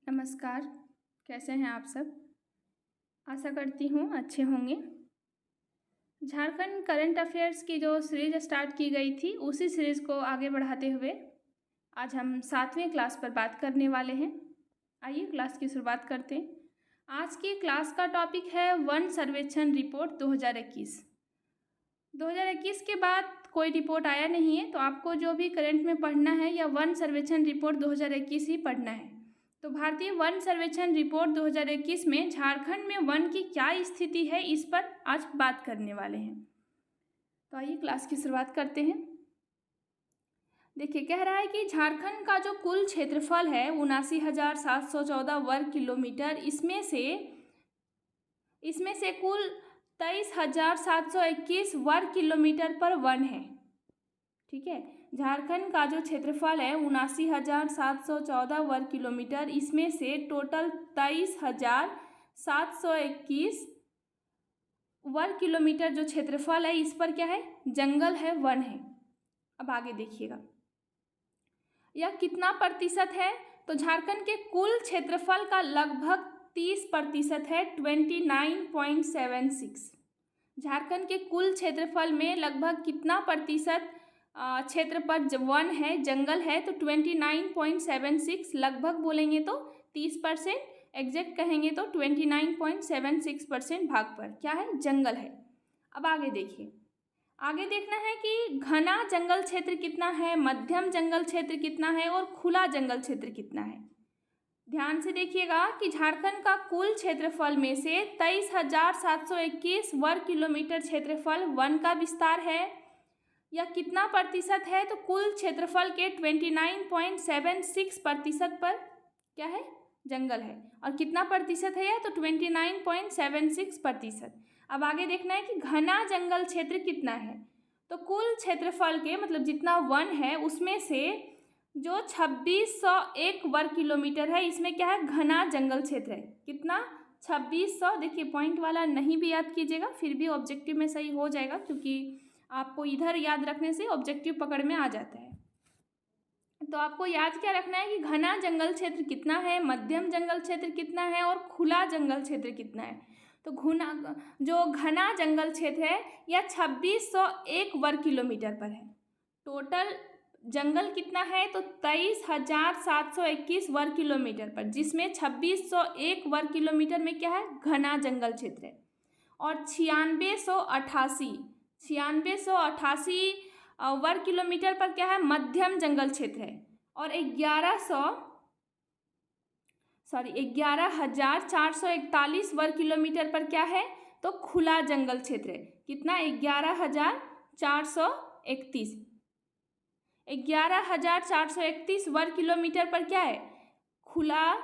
नमस्कार। कैसे हैं आप सब? आशा करती हूँ अच्छे होंगे। झारखंड करंट अफेयर्स की जो सीरीज़ स्टार्ट की गई थी उसी सीरीज़ को आगे बढ़ाते हुए आज हम 7वें क्लास पर बात करने वाले हैं। आइए क्लास की शुरुआत करते हैं। आज की क्लास का टॉपिक है वन सर्वेक्षण रिपोर्ट 2021। 2021 के बाद कोई रिपोर्ट आया नहीं है, तो आपको जो भी करंट में पढ़ना है या वन सर्वेक्षण रिपोर्ट 2021 ही पढ़ना है। तो भारतीय वन सर्वेक्षण रिपोर्ट 2021 में झारखंड में वन की क्या स्थिति है, इस पर आज बात करने वाले हैं। तो आइए क्लास की शुरुआत करते हैं। देखिए, कह रहा है कि झारखंड का जो कुल क्षेत्रफल है 79,714 वर्ग किलोमीटर, इसमें से कुल 23,721 वर्ग किलोमीटर पर वन है। ठीक है, झारखंड का जो क्षेत्रफल है 79,714 वर्ग किलोमीटर, इसमें से टोटल 23,721 वर्ग किलोमीटर जो क्षेत्रफल है इस पर क्या है, जंगल है, वन है। अब आगे देखिएगा, यह कितना प्रतिशत है? तो झारखंड के कुल क्षेत्रफल का लगभग 30% है, 29.76। झारखंड के कुल क्षेत्रफल में लगभग कितना प्रतिशत क्षेत्र पर वन है, जंगल है? तो 29.76, लगभग बोलेंगे तो 30%, एग्जैक्ट कहेंगे तो 29.76% भाग पर क्या है, जंगल है। अब आगे देखिए, आगे देखना है कि घना जंगल क्षेत्र कितना है, मध्यम जंगल क्षेत्र कितना है और खुला जंगल क्षेत्र कितना है। ध्यान से देखिएगा कि झारखंड का कुल क्षेत्रफल में से 23,721 वर्ग किलोमीटर क्षेत्रफल वन का विस्तार है। यह कितना प्रतिशत है? तो कुल क्षेत्रफल के 29.76% पर क्या है, जंगल है। और कितना प्रतिशत है यह? तो 29.76%। अब आगे देखना है कि घना जंगल क्षेत्र कितना है। तो कुल क्षेत्रफल के मतलब जितना वन है उसमें से जो 2601 वर्ग किलोमीटर है, इसमें क्या है, घना जंगल क्षेत्र है। कितना? 2600। देखिए, पॉइंट वाला नहीं भी याद कीजिएगा, फिर भी ऑब्जेक्टिव में सही हो जाएगा, क्योंकि आपको इधर याद रखने से ऑब्जेक्टिव पकड़ में आ जाता है। तो आपको याद क्या रखना है कि घना जंगल क्षेत्र कितना है, मध्यम जंगल क्षेत्र कितना है और खुला जंगल क्षेत्र कितना है। तो जो घना जंगल क्षेत्र है यह 2601 वर्ग किलोमीटर पर है। टोटल जंगल कितना है? तो 23,721 वर्ग किलोमीटर पर, जिसमें 2601 वर्ग किलोमीटर में क्या है, घना जंगल क्षेत्र है। और 9688 वर्ग किलोमीटर पर क्या है, मध्यम जंगल क्षेत्र है। और 11,441 वर्ग किलोमीटर पर क्या है, तो खुला जंगल क्षेत्र है। कितना? 11,431 वर्ग किलोमीटर पर क्या है, खुला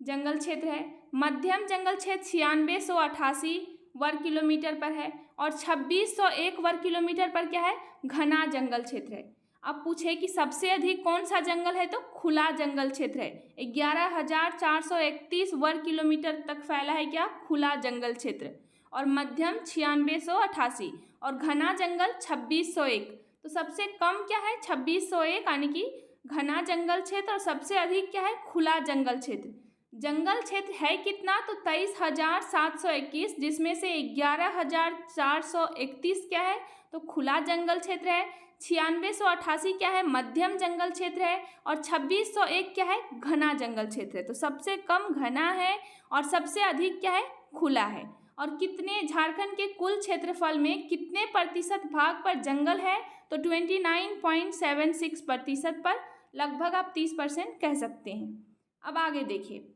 जंगल क्षेत्र है। मध्यम जंगल क्षेत्र 9688 वर्ग किलोमीटर पर है। और 2601 वर्ग किलोमीटर पर क्या है, घना जंगल क्षेत्र है। अब पूछे कि सबसे अधिक कौन सा जंगल है, तो खुला जंगल क्षेत्र है। 11,431 वर्ग किलोमीटर तक फैला है क्या, खुला जंगल क्षेत्र। और मध्यम 9688 और घना जंगल 2601। तो सबसे कम क्या है, 2601 यानी कि घना जंगल क्षेत्र, और सबसे अधिक क्या है, खुला जंगल क्षेत्र। जंगल क्षेत्र है कितना? तो 23,721, जिसमें से 11,431 क्या है, तो खुला जंगल क्षेत्र है। 9688 क्या है, मध्यम जंगल क्षेत्र है। और 2601 क्या है, घना जंगल क्षेत्र है। तो सबसे कम घना है और सबसे अधिक क्या है, खुला है। और कितने, झारखंड के कुल क्षेत्रफल में कितने प्रतिशत भाग पर जंगल है? तो 29.76% पर, लगभग आप 30% कह सकते हैं। अब आगे देखिए,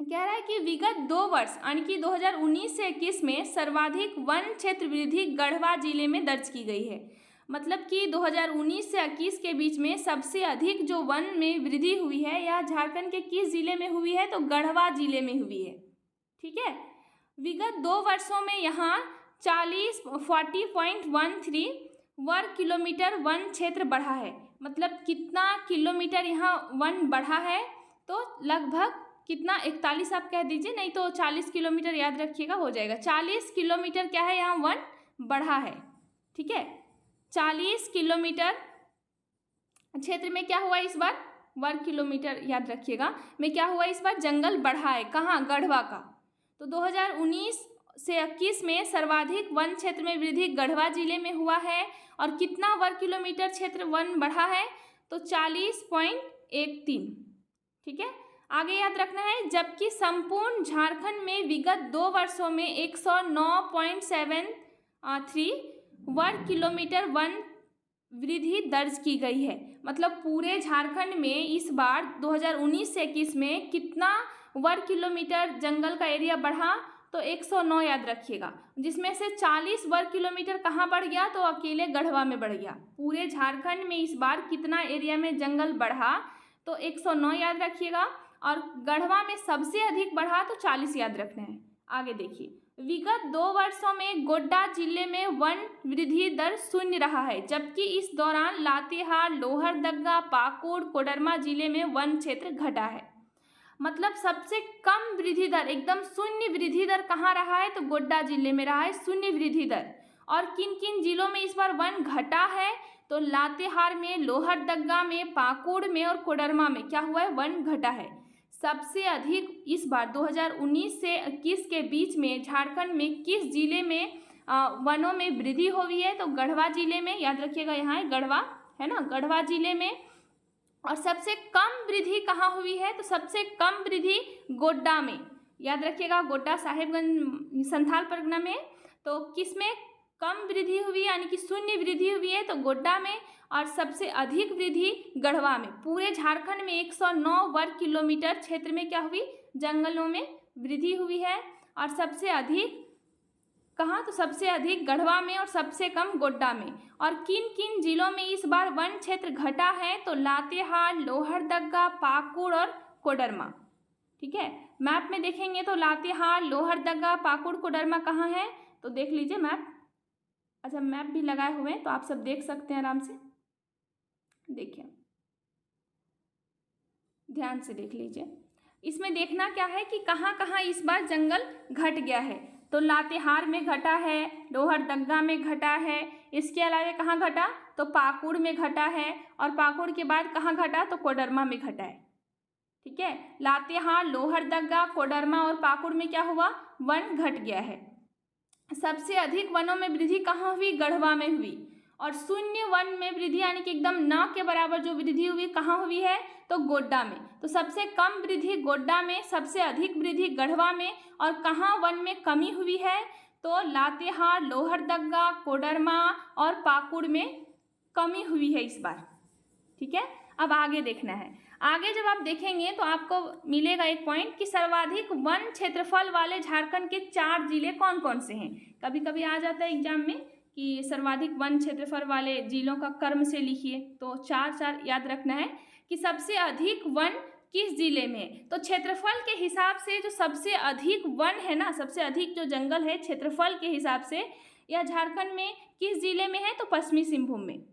कह रहा है कि विगत 2 वर्ष यानी कि 2019 से 21 में सर्वाधिक वन क्षेत्र वृद्धि गढ़वा जिले में दर्ज की गई है। मतलब कि 2019 से 21 के बीच में सबसे अधिक जो वन में वृद्धि हुई है यह झारखंड के किस जिले में हुई है? तो गढ़वा जिले में हुई है। ठीक है, विगत 2 वर्षों में यहाँ 40.13 वर्ग किलोमीटर वन क्षेत्र बढ़ा है। मतलब कितना किलोमीटर यहाँ वन बढ़ा है? तो लगभग कितना, 41 आप कह दीजिए, नहीं तो 40 किलोमीटर याद रखिएगा, हो जाएगा। 40 किलोमीटर क्या है, यहाँ वन बढ़ा है। ठीक है, 40 किलोमीटर क्षेत्र में क्या हुआ, इस बार वर्ग किलोमीटर याद रखिएगा में क्या हुआ इस बार जंगल बढ़ा है। कहाँ? गढ़वा का। तो 2019 से 21 में सर्वाधिक वन क्षेत्र में वृद्धि गढ़वा जिले में हुआ है। और कितना वर्ग किलोमीटर क्षेत्र वन बढ़ा है? तो 40.13। ठीक है, आगे याद रखना है। जबकि संपूर्ण झारखंड में विगत 2 वर्षों में 109.73 वर्ग किलोमीटर वन वृद्धि दर्ज की गई है। मतलब पूरे झारखंड में इस बार 2019 से 21 में कितना वर्ग किलोमीटर जंगल का एरिया बढ़ा? तो 109 याद रखिएगा, जिसमें से 40 वर्ग किलोमीटर कहाँ बढ़ गया? तो अकेले गढ़वा में बढ़ गया। पूरे झारखंड में इस बार कितना एरिया में जंगल बढ़ा? तो 109 याद रखिएगा। और गढ़वा में सबसे अधिक बढ़ा तो 40 याद रखना है। आगे देखिए, विगत 2 वर्षों में गोड्डा जिले में वन वृद्धि दर 0 रहा है, जबकि इस दौरान लातेहार, लोहरदगा, पाकुड़, कोडरमा जिले में वन क्षेत्र घटा है। मतलब सबसे कम वृद्धि दर, एकदम 0 वृद्धि दर कहाँ रहा है? तो गोड्डा जिले में रहा है 0 वृद्धि दर। और किन किन जिलों में इस बार वन घटा है? तो लातेहार में, लोहरदगा में, पाकुड़ में और कोडरमा में क्या हुआ है? वन घटा है। सबसे अधिक इस बार 2019 से 21 के बीच में झारखंड में किस जिले में वनों में वृद्धि हुई है? तो गढ़वा जिले में, याद रखिएगा यहाँ गढ़वा है ना, गढ़वा जिले में। और सबसे कम वृद्धि कहाँ हुई है? तो सबसे कम वृद्धि गोड्डा में, याद रखिएगा, गोड्डा साहेबगंज संथाल परगना में। तो किस में कम वृद्धि हुई यानी कि 0 वृद्धि हुई है? तो गोड्डा में। और सबसे अधिक वृद्धि गढ़वा में। पूरे झारखंड में 109 वर्ग किलोमीटर क्षेत्र में क्या हुई? जंगलों में वृद्धि हुई है। और सबसे अधिक कहाँ? तो सबसे अधिक गढ़वा में और सबसे कम गोड्डा में। और किन किन जिलों में इस बार वन क्षेत्र घटा है? तो लातेहार, लोहरदगा, पाकुड़ और कोडरमा। ठीक है, मैप में देखेंगे तो लातेहार, लोहरदगा, पाकुड़, कोडरमा कहाँ है? तो देख लीजिए मैप। अच्छा, मैप भी लगाए हुए हैं तो आप सब देख सकते हैं आराम से। देखिए, ध्यान से देख लीजिए। इसमें देखना क्या है कि कहाँ कहाँ इस बार जंगल घट गया है। तो लातेहार में घटा है, लोहरदगा में घटा है। इसके अलावा कहाँ घटा? तो पाकुड़ में घटा है। और पाकुड़ के बाद कहाँ घटा? तो कोडरमा में घटा है। ठीक है, लातेहार, लोहरदगा, कोडरमा और पाकुड़ में क्या हुआ? वन घट गया है। सबसे अधिक वनों में वृद्धि कहाँ हुई? गढ़वा में हुई। और 0 वन में वृद्धि यानी कि एकदम न के बराबर जो वृद्धि हुई कहाँ हुई है? तो गोड्डा में। तो सबसे कम वृद्धि गोड्डा में, सबसे अधिक वृद्धि गढ़वा में। और कहाँ वन में कमी हुई है? तो लातेहार, लोहरदगा, कोडरमा और पाकुड़ में कमी हुई है इस बार। ठीक है, अब आगे देखना है। आगे जब आप देखेंगे तो आपको मिलेगा एक पॉइंट कि सर्वाधिक वन क्षेत्रफल वाले झारखंड के 4 जिले कौन कौन से हैं। कभी कभी आ जाता है एग्जाम में कि सर्वाधिक वन क्षेत्रफल वाले जिलों का क्रम से लिखिए, तो 4 याद रखना है कि सबसे अधिक वन किस जिले में है। तो क्षेत्रफल के हिसाब से जो सबसे अधिक वन है ना, सबसे अधिक जो जंगल है क्षेत्रफल के हिसाब से, यह झारखंड में किस जिले में है? तो पश्चिमी सिंहभूम में।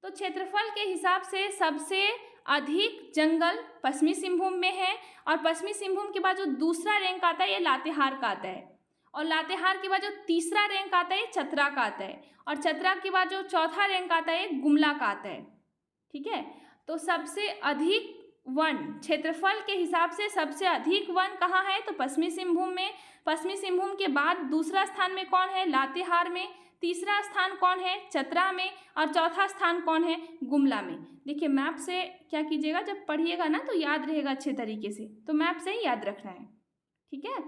तो क्षेत्रफल के हिसाब से सबसे अधिक जंगल पश्चिमी सिंहभूम में है। और पश्चिमी सिंहभूम के बाद जो दूसरा रैंक आता है ये लातेहार का आता है। और लातेहार के बाद जो तीसरा रैंक आता है चतरा का आता है। और चतरा के बाद जो चौथा रैंक आता है गुमला का आता है। ठीक है, तो सबसे अधिक वन क्षेत्रफल के हिसाब से सबसे अधिक वन कहाँ है? तो पश्चिमी सिंहभूम में। पश्चिमी सिंहभूम के बाद दूसरा स्थान में कौन है? लातेहार में। तीसरा स्थान कौन है? चतरा में। और चौथा स्थान कौन है? गुमला में। देखिए, मैप से क्या कीजिएगा, जब पढ़िएगा ना तो याद रहेगा अच्छे तरीके से, तो मैप से ही याद रखना है। ठीक है,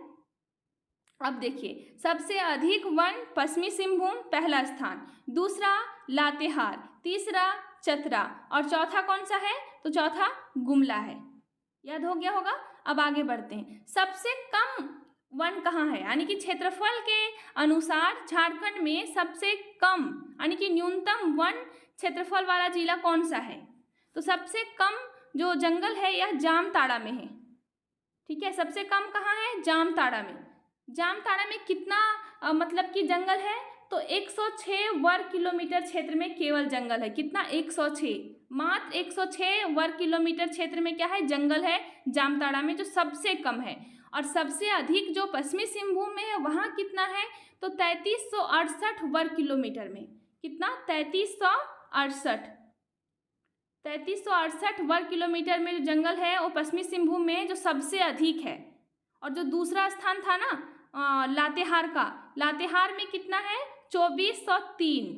अब देखिए, सबसे अधिक वन पश्चिमी सिंहभूम पहला स्थान, दूसरा लातेहार, तीसरा चतरा और चौथा कौन सा है? तो चौथा गुमला है। याद हो गया होगा। अब आगे बढ़ते हैं। सबसे कम वन कहाँ है यानी कि क्षेत्रफल के अनुसार झारखंड में सबसे कम यानी कि न्यूनतम वन क्षेत्रफल वाला जिला कौन सा है? तो सबसे कम जो जंगल है यह जामताड़ा में है। ठीक है, सबसे कम कहाँ है? जामताड़ा में। जामताड़ा में कितना मतलब कि जंगल है? तो 106 वर्ग किलोमीटर क्षेत्र में केवल जंगल है। कितना? 106, मात्र 106 वर्ग किलोमीटर क्षेत्र में क्या है? जंगल है जामताड़ा में, जो सबसे कम है। और सबसे अधिक जो पश्चिमी सिंहभूम में है वहाँ कितना है? तो 3368 वर्ग किलोमीटर में। कितना? 3368। 3368 वर्ग किलोमीटर में जो जंगल है वो पश्चिमी सिंहभूम में जो सबसे अधिक है। और जो दूसरा स्थान था ना लातेहार का, लातेहार में कितना है 2403,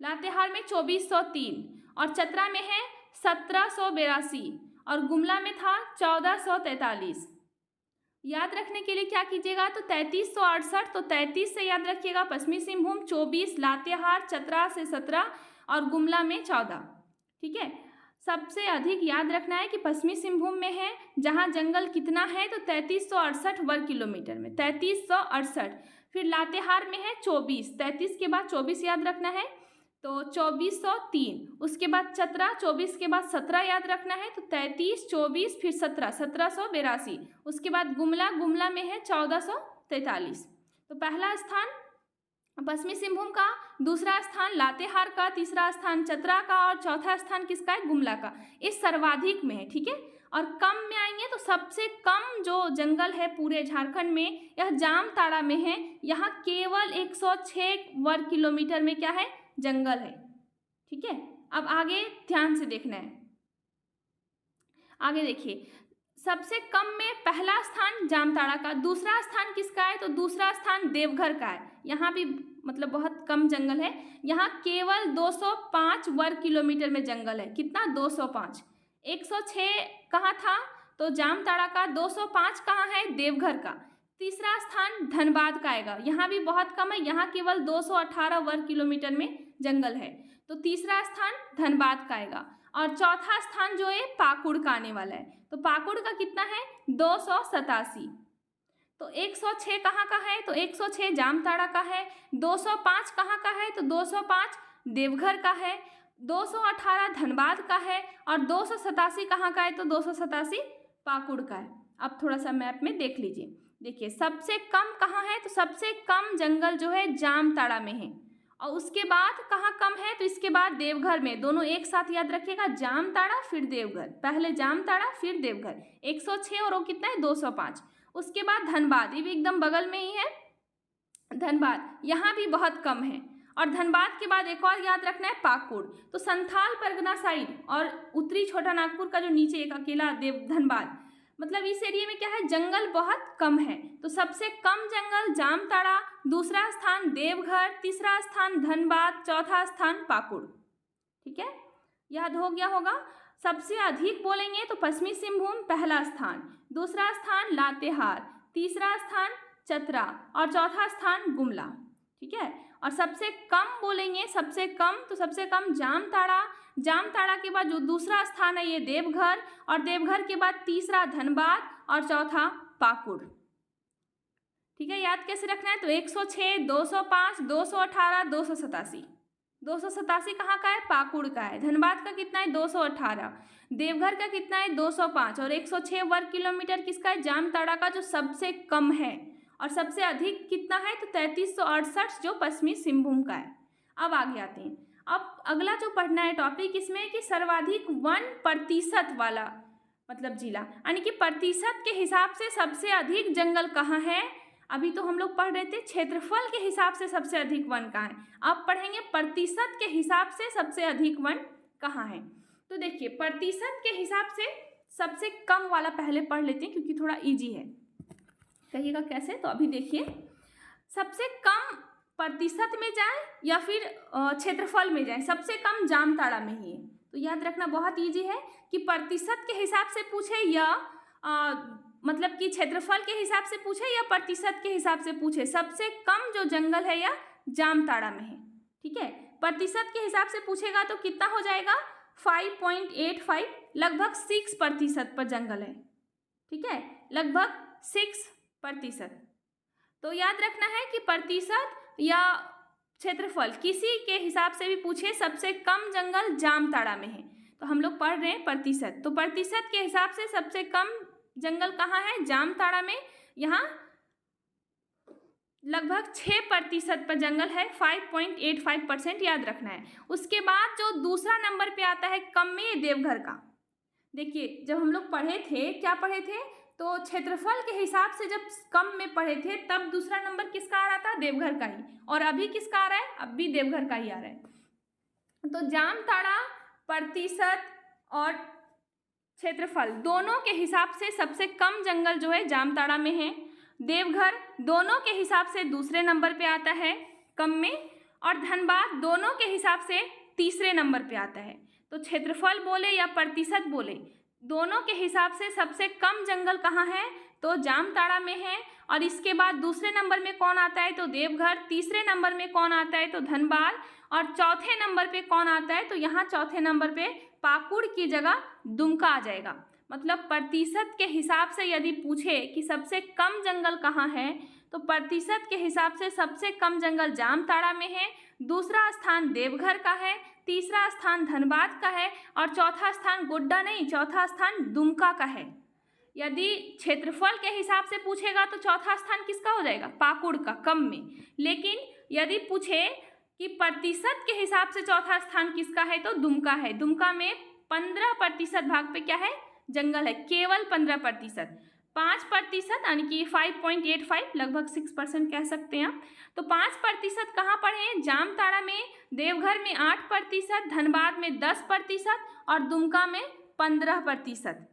लातेहार में 2403, और चतरा में है 1782, और गुमला में था 1443। याद रखने के लिए क्या कीजिएगा, तो 3368 तो 33 से याद रखिएगा पश्चिमी सिंहभूम, 24 लातेहार, चतरा से 17 और गुमला में 14। ठीक है, सबसे अधिक याद रखना है कि पश्चिमी सिंहभूम में है, जहाँ जंगल कितना है तो 3368 वर्ग किलोमीटर में, 3368। फिर लातेहार में है 24, 33 के बाद 24 याद रखना है तो 2403। उसके बाद चतरा 24 के बाद 17 याद रखना है तो 33, 24 फिर 17, 1782। उसके बाद गुमला, गुमला में है 1443। तो पहला स्थान पश्चिमी सिंहभूम का, दूसरा स्थान लातेहार का, तीसरा स्थान चतरा का और चौथा स्थान किसका है, गुमला का। इस सर्वाधिक में है। ठीक है, और कम में आएंगे तो सबसे कम जो जंगल है पूरे झारखंड में यह जामताड़ा में है। यहाँ केवल 106 वर्ग किलोमीटर में क्या है, जंगल है। ठीक है, अब आगे ध्यान से देखना है। आगे देखिए, सबसे कम में पहला स्थान जामताड़ा का, दूसरा स्थान किसका है तो दूसरा स्थान देवघर का है। यहाँ भी मतलब बहुत कम जंगल है। यहाँ केवल 205 वर्ग किलोमीटर में जंगल है। कितना, 205। 106 कहाँ था तो जामताड़ा का, 205 कहाँ है, देवघर का। तीसरा स्थान धनबाद का आएगा, यहाँ भी बहुत कम है, यहाँ केवल 218 वर्ग किलोमीटर में जंगल है। तो तीसरा स्थान धनबाद का आएगा। और चौथा स्थान जो है पाकुड़ का आने वाला है। तो पाकुड़ का कितना है 287। तो 106 कहाँ का है तो 106 जामताड़ा का है। 205 कहाँ का है तो 205 देवघर का है। 218 धनबाद का है और 287 कहाँ का है तो 287 पाकुड़ का है। अब थोड़ा सा मैप में देख लीजिए। देखिए सबसे कम कहाँ है तो सबसे कम जंगल जो है जामताड़ा में है, और उसके बाद कहाँ कम है तो इसके बाद देवघर में। दोनों एक साथ याद रखिएगा, जामताड़ा फिर देवघर, पहले जामताड़ा फिर देवघर। 106 और वो कितना है 205। उसके बाद धनबाद, ये भी एकदम बगल में ही है धनबाद, यहाँ भी बहुत कम है। और धनबाद के बाद एक और याद रखना है पाकुड़। तो संथाल परगना साइड और उत्तरी छोटा नागपुर का जो नीचे एक अकेला धनबाद, मतलब इस एरिया में क्या है जंगल बहुत कम है। तो सबसे कम जंगल जामताड़ा, दूसरा स्थान देवघर, तीसरा स्थान धनबाद, चौथा स्थान पाकुड़। ठीक है, याद हो गया होगा। सबसे अधिक बोलेंगे तो पश्चिमी सिंहभूम पहला स्थान, दूसरा स्थान लातेहार, तीसरा स्थान चतरा और चौथा स्थान गुमला। ठीक है, और सबसे कम बोलेंगे, सबसे कम तो सबसे कम जामताड़ा, जामताड़ा के बाद जो दूसरा स्थान है ये देवघर, और देवघर के बाद तीसरा धनबाद और चौथा पाकुड़। ठीक है, याद कैसे रखना है तो 106, 205, 218, 287। 287 कहाँ का है पाकुड़ का है। धनबाद का कितना है 218, देवघर का कितना है 205 और 106 वर्ग किलोमीटर किसका है जामताड़ा का, जो सबसे कम है। और सबसे अधिक कितना है तो 3368 जो पश्चिमी सिंहभूम का है। अब आगे आते हैं। अब अगला जो पढ़ना है टॉपिक इसमें कि सर्वाधिक 1% वाला मतलब जिला, यानी कि प्रतिशत के हिसाब से सबसे अधिक जंगल कहाँ है। अभी तो हम लोग पढ़ रहे थे क्षेत्रफल के हिसाब से सबसे अधिक वन कहाँ है, अब पढ़ेंगे प्रतिशत के हिसाब से सबसे अधिक वन कहाँ है। तो देखिए प्रतिशत के हिसाब से सबसे कम वाला पहले पढ़ लेते हैं क्योंकि थोड़ा इजी है। कहिएगा कैसे, तो अभी देखिए सबसे कम प्रतिशत में जाए या फिर क्षेत्रफल में जाए, सबसे कम जामताड़ा में ही है। तो याद रखना बहुत इजी है कि प्रतिशत के हिसाब से पूछे या मतलब कि क्षेत्रफल के हिसाब से पूछे या प्रतिशत के हिसाब से पूछे, सबसे कम जो जंगल है या जामताड़ा में है। ठीक है, प्रतिशत के हिसाब से पूछेगा तो कितना हो जाएगा 5.85, लगभग 6% पर जंगल है। ठीक है, लगभग 6%। तो याद रखना है कि प्रतिशत या क्षेत्रफल किसी के हिसाब से भी पूछे, सबसे कम जंगल जामताड़ा में है। तो हम लोग पढ़ रहे हैं प्रतिशत, तो प्रतिशत के हिसाब से सबसे कम जंगल कहाँ है जामताड़ा में। यहाँ लगभग 6% पर जंगल है, 5.85% याद रखना है। उसके बाद जो दूसरा नंबर पे आता है कम में, देवघर का। देखिए जब हम लोग पढ़े थे, क्या पढ़े थे तो क्षेत्रफल के हिसाब से जब कम में पढ़े थे तब दूसरा नंबर किसका आ रहा था देवघर का ही, और अभी किसका आ रहा है, अब भी देवघर का ही आ रहा है। तो जामताड़ा प्रतिशत और क्षेत्रफल दोनों के हिसाब से सबसे कम जंगल जो है जामताड़ा में है। देवघर दोनों के हिसाब से दूसरे नंबर पे आता है कम में, और धनबाद दोनों के हिसाब से तीसरे नंबर पे आता है। तो क्षेत्रफल बोले या प्रतिशत बोले, दोनों के हिसाब से सबसे कम जंगल कहाँ है तो जामताड़ा में है। और इसके बाद दूसरे नंबर में कौन आता है तो देवघर, तीसरे नंबर में कौन आता है तो धनबाद, और चौथे नंबर पे कौन आता है तो यहाँ चौथे नंबर पे पाकुड़ की जगह दुमका आ जाएगा। मतलब प्रतिशत के हिसाब से यदि पूछे कि सबसे कम जंगल कहाँ है तो प्रतिशत के हिसाब से सबसे कम जंगल जामताड़ा में है, दूसरा स्थान देवघर का है, तीसरा स्थान धनबाद का है, और चौथा स्थान गोड्डा नहीं, चौथा स्थान दुमका का है। यदि क्षेत्रफल के हिसाब से पूछेगा तो चौथा स्थान किसका हो जाएगा, पाकुड़ का, कम में। लेकिन यदि पूछे कि प्रतिशत के हिसाब से चौथा स्थान किसका है तो दुमका है। दुमका में 15% भाग पे क्या है, जंगल है, केवल 15%। 5% यानी कि 5.85, लगभग 6% कह सकते हैं आप। तो 5% कहाँ पर है, जामताड़ा में, देवघर में 8%, धनबाद में 10% और दुमका में 15%।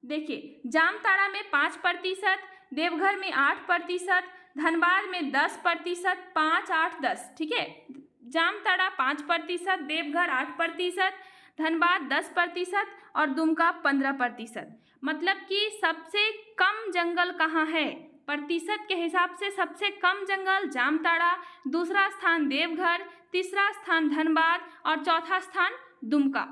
देखिए, जामताड़ा में 5%, देवघर में 8%, धनबाद में 10%, 5, 8, 10, ठीक है। जामताड़ा 5%, देवघर 8%, धनबाद 10% और दुमका 15%। मतलब कि सबसे कम जंगल कहाँ है, प्रतिशत के हिसाब से सबसे कम जंगल जामताड़ा, दूसरा स्थान देवघर, तीसरा स्थान धनबाद और चौथा स्थान दुमका।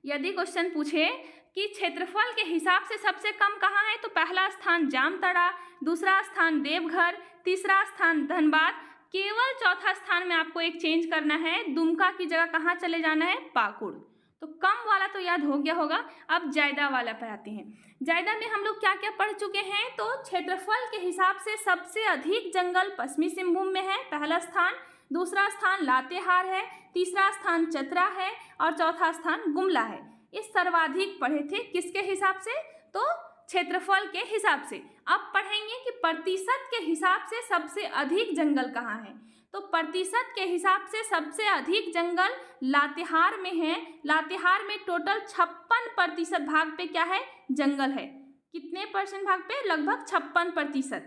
यदि क्वेश्चन पूछे कि क्षेत्रफल के हिसाब से सबसे कम कहाँ है तो पहला स्थान जामताड़ा, दूसरा स्थान देवघर, तीसरा स्थान धनबाद, केवल चौथा स्थान में आपको एक चेंज करना है, दुमका की जगह कहाँ चले जाना है, पाकुड़। तो कम वाला तो याद हो गया होगा। अब जायदा वाला पर आते हैं। जायदा में हम लोग क्या क्या पढ़ चुके हैं तो क्षेत्रफल के हिसाब से सबसे अधिक जंगल पश्चिमी सिंहभूम में है, पहला स्थान, दूसरा स्थान लातेहार है, तीसरा स्थान चतरा है और चौथा स्थान गुमला है। ये सर्वाधिक पढ़े थे किसके हिसाब से तो क्षेत्रफल के हिसाब से। अब पढ़ेंगे कि प्रतिशत के हिसाब से सबसे अधिक जंगल कहाँ है। तो प्रतिशत के हिसाब से सबसे अधिक जंगल लातेहार में है। लातेहार में टोटल 56% भाग पे क्या है, जंगल है। कितने परसेंट भाग पे, लगभग 56%,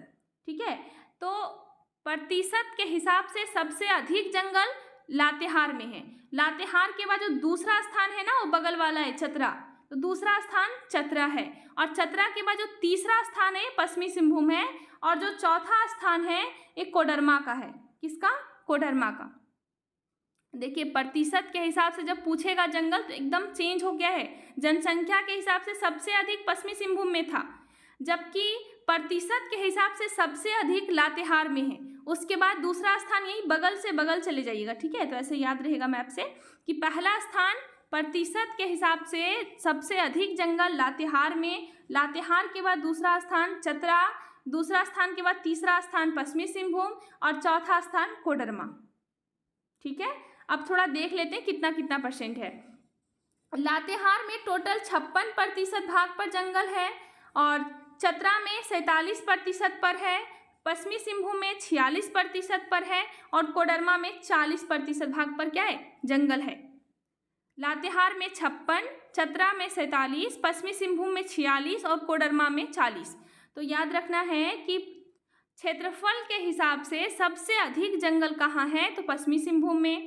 ठीक है। तो प्रतिशत के हिसाब से सबसे अधिक जंगल लातेहार में है। लातेहार के बाद जो दूसरा स्थान है ना वो बगल वाला है चतरा, तो दूसरा स्थान चतरा है। और चतरा के बाद जो तीसरा स्थान है पश्चिमी सिंहभूम है, और जो चौथा स्थान है ये कोडरमा का है। किसका, कोडरमा का। देखिए, प्रतिशत के हिसाब से जब पूछेगा जंगल तो एकदम चेंज हो गया है। जनसंख्या के हिसाब से सबसे अधिक पश्चिमी सिंहभूम में था, जबकि प्रतिशत के हिसाब से सबसे अधिक लातेहार में है। उसके बाद दूसरा स्थान यही बगल से बगल चले जाइएगा, ठीक है। तो ऐसे याद रहेगा मैप से कि पहला स्थान प्रतिशत के हिसाब से सबसे अधिक जंगल लातेहार में, लातेहार के बाद दूसरा स्थान चतरा, दूसरा स्थान के बाद तीसरा स्थान पश्चिमी सिंहभूम और चौथा स्थान कोडरमा, ठीक है। अब थोड़ा देख लेते हैं कितना कितना परसेंट है। लातेहार में टोटल 56% भाग पर जंगल है, और चतरा में 47% पर है, पश्चिमी सिंहभूम में 46% पर है और कोडरमा में 40% भाग पर क्या है, जंगल है। लातेहार में 56, चतरा में 47, पश्चिमी सिंहभूम में 46 और कोडरमा में 40। तो याद रखना है कि क्षेत्रफल के हिसाब से सबसे अधिक जंगल कहाँ है तो पश्चिमी सिंहभूम में।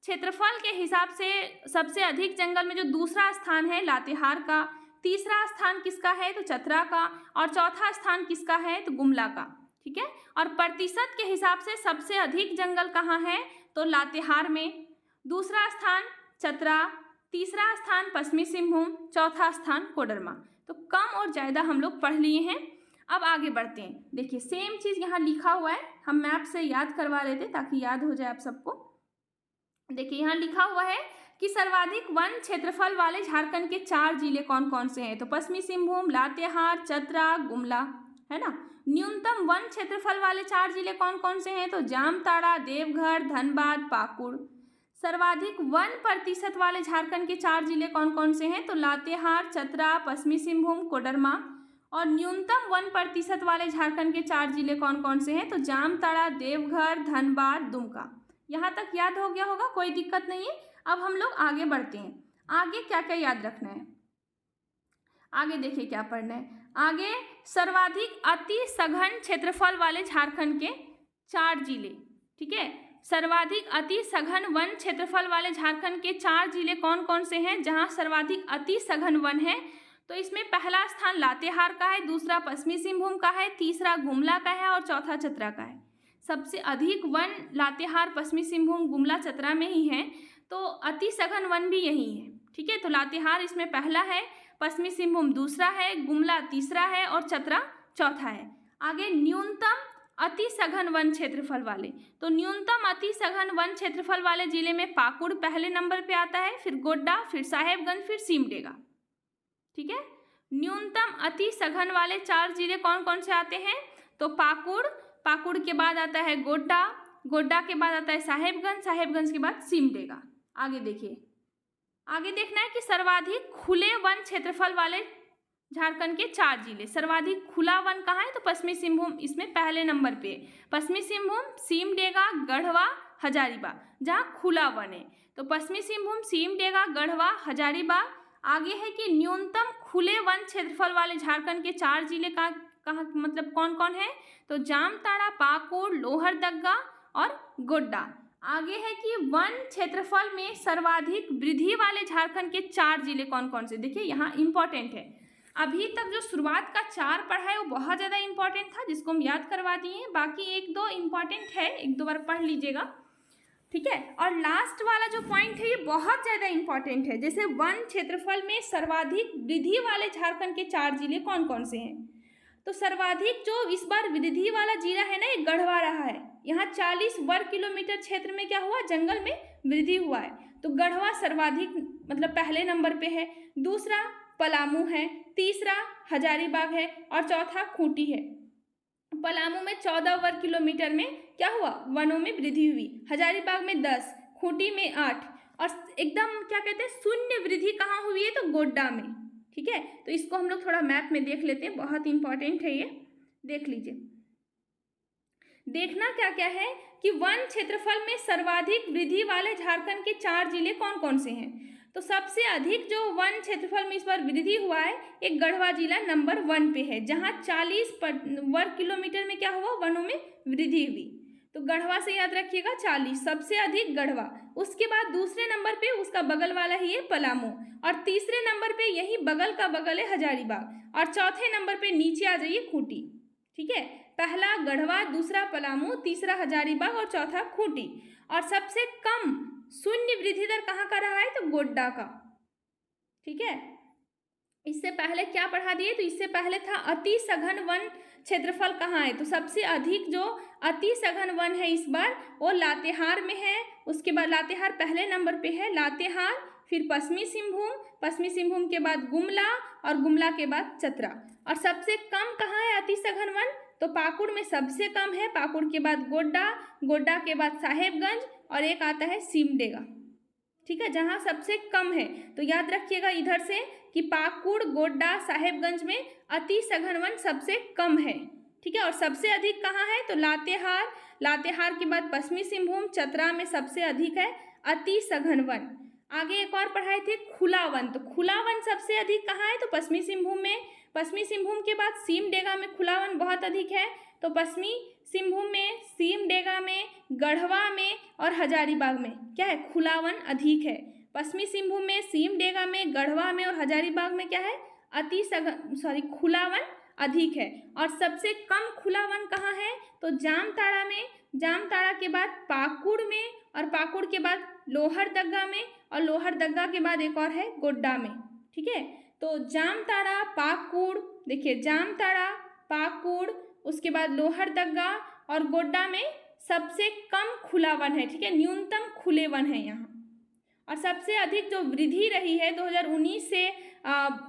क्षेत्रफल के हिसाब से सबसे अधिक जंगल में जो दूसरा स्थान है लातेहार का, तीसरा स्थान किसका है तो चतरा का, और चौथा स्थान किसका है तो गुमला का, ठीक है। और प्रतिशत के हिसाब से सबसे अधिक जंगल कहाँ है तो लातेहार में, दूसरा स्थान चतरा, तीसरा स्थान पश्चिमी सिंहभूम, चौथा स्थान कोडरमा। तो कम और ज़्यादा हम लोग पढ़ लिए हैं। अब आगे बढ़ते हैं। देखिए, सेम चीज़ यहाँ लिखा हुआ है, हम मैप से याद करवा लेते ताकि याद हो जाए आप सबको। देखिए, यहाँ लिखा हुआ है कि सर्वाधिक वन क्षेत्रफल वाले झारखंड के 4 जिले कौन कौन से हैं तो पश्चिमी सिंहभूम, लातेहार, चतरा, गुमला, है ना। न्यूनतम वन क्षेत्रफल वाले 4 जिले कौन कौन से हैं तो जामताड़ा, देवघर, धनबाद, पाकुड़। सर्वाधिक 1% वाले झारखंड के 4 जिले कौन कौन से हैं तो लातेहार, चतरा, पश्चिमी सिंहभूम, कोडरमा। और न्यूनतम 1% वाले झारखंड के 4 जिले कौन कौन से हैं तो जामताड़ा, देवघर, धनबाद, दुमका। यहाँ तक याद हो गया होगा, कोई दिक्कत नहीं है। अब हम लोग आगे बढ़ते हैं। आगे क्या क्या याद रखना है, आगे देखिए क्या पढ़ना है। आगे सर्वाधिक अति सघन क्षेत्रफल वाले झारखंड के 4 जिले, ठीक है। सर्वाधिक अति सघन वन क्षेत्रफल वाले झारखंड के 4 जिले कौन कौन से हैं जहां सर्वाधिक अति सघन वन है? तो इसमें पहला स्थान लातेहार का है, दूसरा पश्चिमी सिंहभूम का है, तीसरा गुमला का है और चौथा चतरा का है। सबसे अधिक वन लातेहार, पश्चिमी सिंहभूम, गुमला, चतरा में ही है। तो अति सघन वन भी यही है, ठीक है। तो लातेहार इसमें पहला है, पश्चिमी सिंहभूम दूसरा है, गुमला तीसरा है और चतरा चौथा है। आगे न्यूनतम अति सघन वन क्षेत्रफल वाले, तो न्यूनतम अति सघन वन क्षेत्रफल वाले जिले में पाकुड़ पहले नंबर पे आता है, फिर गोड्डा, फिर साहेबगंज, फिर सिमडेगा, ठीक है। न्यूनतम अति सघन वाले 4 जिले कौन कौन से आते हैं? तो पाकुड़, पाकुड़ के बाद आता है गोड्डा, गोड्डा के बाद आता है साहेबगंज, साहेबगंज के बाद सिमडेगा। आगे देखिए, आगे देखना है कि सर्वाधिक खुले वन क्षेत्रफल वाले झारखंड के 4 जिले। सर्वाधिक खुला वन कहाँ है? तो पश्चिमी सिंहभूम इसमें पहले नंबर पे। पश्चिमी सिंहभूम, सिमडेगा, गढ़वा, हजारीबाग, जहाँ खुला वन है। तो पश्चिमी सिंहभूम, सिमडेगा, गढ़वा, हजारीबाग। आगे है कि न्यूनतम खुले वन क्षेत्रफल वाले झारखंड के 4 जिले का कहाँ मतलब कौन कौन है? तो जामताड़ा, पाकुड़, लोहरदग्गा और गोड्डा। आगे है कि वन क्षेत्रफल में सर्वाधिक वृद्धि वाले झारखंड के 4 जिले कौन कौन से? देखिए यहाँ इंपॉर्टेंट है, अभी तक जो शुरुआत का 4 पढ़ा है वो बहुत ज़्यादा इंपॉर्टेंट था, जिसको हम याद करवा दिए हैं। बाकी 1-2 इंपॉर्टेंट है, 1-2 बार पढ़ लीजिएगा, ठीक है। और लास्ट वाला जो पॉइंट है ये बहुत ज़्यादा इंपॉर्टेंट है, जैसे वन क्षेत्रफल में सर्वाधिक वृद्धि वाले झारखंड के 4 जिले कौन कौन से हैं? तो सर्वाधिक जो इस बार वृद्धि वाला जिला है ना, ये गढ़वा रहा है। यहाँ 40 वर्ग किलोमीटर क्षेत्र में क्या हुआ? जंगल में वृद्धि हुआ है। तो गढ़वा सर्वाधिक मतलब पहले नंबर पे है, दूसरा पलामू है, तीसरा हजारीबाग है और चौथा खूंटी है। पलामू में 14 वर्ग किलोमीटर में क्या हुआ? वनों में वृद्धि हुई। हजारीबाग में 10, खूंटी में 8 और एकदम क्या कहते हैं शून्य वृद्धि कहाँ हुई है? तो गोड्डा में, ठीक है। तो इसको हम लोग थोड़ा मैप में देख लेते हैं, बहुत इंपॉर्टेंट है ये, देख लीजिए। देखना क्या क्या है कि वन क्षेत्रफल में सर्वाधिक वृद्धि वाले झारखंड के 4 जिले कौन कौन से हैं? तो सबसे अधिक जो वन क्षेत्रफल में इस बार वृद्धि हुआ है, एक गढ़वा जिला नंबर 1 पे है, जहां 40 वर्ग किलोमीटर में क्या हुआ? वनों में वृद्धि हुई। तो गढ़वा से याद रखिएगा 40, सबसे अधिक गढ़वा। उसके बाद दूसरे नंबर पे उसका बगल वाला ही है पलामू, और तीसरे नंबर पे यही बगल का बगल है हजारीबाग, और चौथे नंबर पे नीचे आ जाइए खूंटी, ठीक है। पहला गढ़वा, दूसरा पलामू, तीसरा हजारीबाग और चौथा खूंटी। और सबसे कम शून्य वृद्धि दर कहाँ का रहा है? तो गोड्डा का, ठीक है। इससे पहले क्या पढ़ा दिए? तो इससे पहले था अति सघन वन क्षेत्रफल कहाँ है? तो सबसे अधिक जो अति सघन वन है इस बार वो लातेहार में है। उसके बाद लातेहार पहले नंबर पे है, लातेहार, फिर पश्चिमी सिंहभूम, पश्चिमी सिंहभूम के बाद गुमला और गुमला के बाद चतरा। और सबसे कम कहाँ है अति सघन वन? तो पाकुड़ में सबसे कम है, पाकुड़ के बाद गोड्डा, गोड्डा के बाद साहेबगंज और एक आता है सिमडेगा, ठीक है, जहाँ सबसे कम है। तो याद रखिएगा इधर से कि पाकुड़, गोड्डा, साहेबगंज में अति सघन वन सबसे कम है, ठीक है। और सबसे अधिक कहाँ है? तो लातेहार, लातेहार के बाद पश्चिमी सिंहभूम, चतरा में सबसे अधिक है अति सघन वन। आगे एक और पढ़ाए थे खुला वन, तो खुला वन सबसे अधिक कहाँ है? तो पश्चिमी सिंहभूम में। पश्चिमी सिंहभूम के बाद सिमडेगा में खुला वन बहुत अधिक है। तो पश्चिमी सिंहभूम में, सिमडेगा में, गढ़वा में और हजारीबाग में क्या है? खुला वन अधिक है। पश्चिमी सिंहभूम में, सिमडेगा में, गढ़वा में और हजारीबाग में क्या है? खुला वन अधिक है। और सबसे कम खुला वन कहाँ है? तो जामताड़ा में, जामताड़ा के बाद पाकुड़ में और पाकुड़ के बाद लोहरदग्गा में और लोहरदग्गा के बाद एक और है गोड्डा में, ठीक है। तो जामताड़ा, पाकुड़, देखिए जामताड़ा, पाकुड़, उसके बाद लोहरदग्गा और गोड्डा में सबसे कम खुला वन है, ठीक है, न्यूनतम खुले वन है यहाँ। और सबसे अधिक जो वृद्धि रही है 2019 से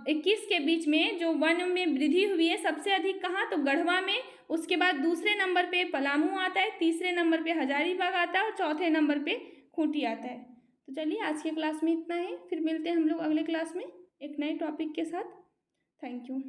21 के बीच में जो वन में वृद्धि हुई है सबसे अधिक कहाँ? तो गढ़वा में। उसके बाद दूसरे नंबर पे पलामू आता है, तीसरे नंबर पे हजारीबाग आता है और चौथे नंबर पे खूंटी आता है। तो चलिए आज के क्लास में इतना है, फिर मिलते हैं हम लोग अगले क्लास में एक नए टॉपिक के साथ। Thank you.